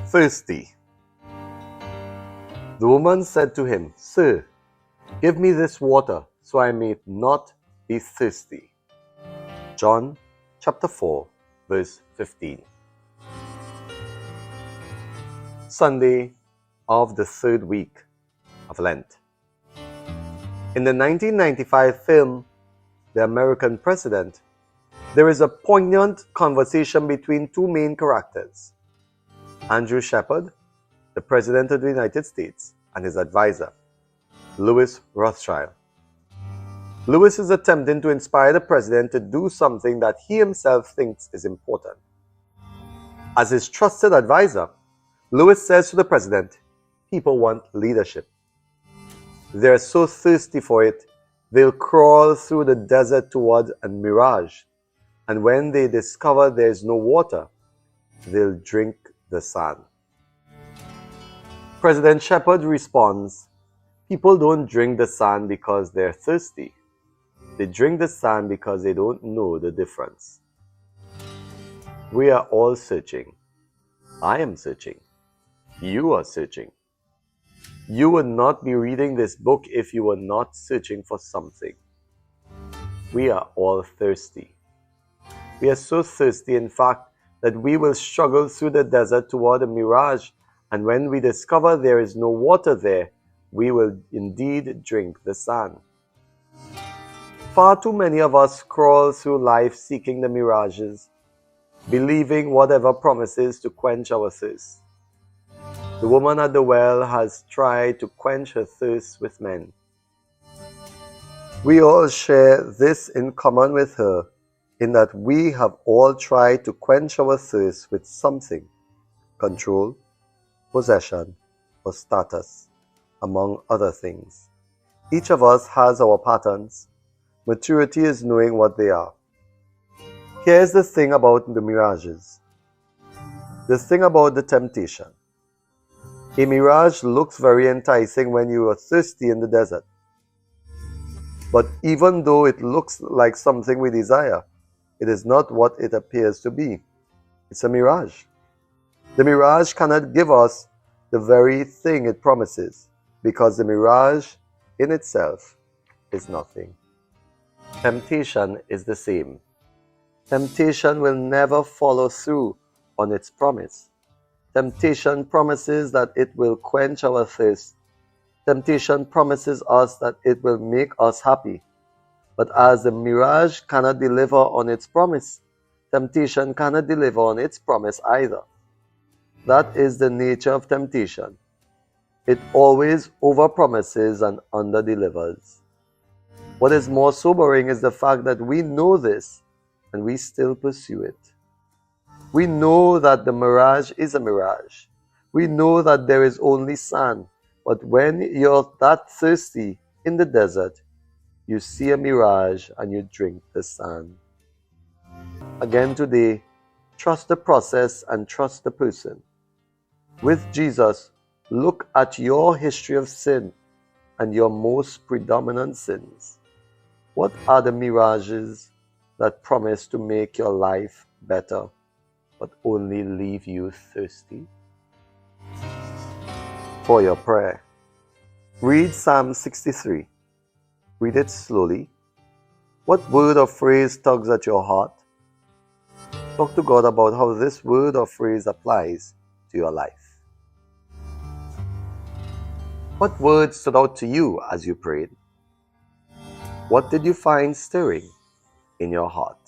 Thirsty. The woman said to him, Sir, give me this water, so I may not be thirsty. John chapter 4, verse 15. Sunday of the third week of Lent. In the 1995 film, The American President, there is a poignant conversation between two main characters, Andrew Shepard, the President of the United States, and his advisor, Louis Rothschild. Louis is attempting to inspire the President to do something that he himself thinks is important. As his trusted advisor, Louis says to the President, people want leadership. They're so thirsty for it, they'll crawl through the desert toward a mirage, and when they discover there's no water, they'll drink the sand. President Shepard responds, people don't drink the sand because they're thirsty. They drink the sand because they don't know the difference. We are all searching. I am searching. You are searching. You would not be reading this book if you were not searching for something. We are all thirsty. We are so thirsty, in fact, that we will struggle through the desert toward a mirage, and when we discover there is no water there, we will indeed drink the sand. Far too many of us crawl through life seeking the mirages, believing whatever promises to quench our thirst. The woman at the well has tried to quench her thirst with men. We all share this in common with her, in that we have all tried to quench our thirst with something: control, possession, or status, among other things. Each of us has our patterns. Maturity is knowing what they are. Here's the thing about the mirages. The thing about the temptation. A mirage looks very enticing when you are thirsty in the desert. But even though it looks like something we desire, it is not what it appears to be. It's a mirage. The mirage cannot give us the very thing it promises, because the mirage in itself is nothing. Temptation is the same. Temptation will never follow through on its promise. Temptation promises that it will quench our thirst. Temptation promises us that it will make us happy. But as the mirage cannot deliver on its promise, temptation cannot deliver on its promise either. That is the nature of temptation. It always overpromises and underdelivers. What is more sobering is the fact that we know this and we still pursue it. We know that the mirage is a mirage. We know that there is only sand. But when you're that thirsty in the desert, you see a mirage and you drink the sand. Again today, trust the process and trust the person. With Jesus, look at your history of sin and your most predominant sins. What are the mirages that promise to make your life better, but only leave you thirsty? For your prayer, read Psalm 63. Read it slowly. What word or phrase tugs at your heart? Talk to God about how this word or phrase applies to your life. What words stood out to you as you prayed? What did you find stirring in your heart?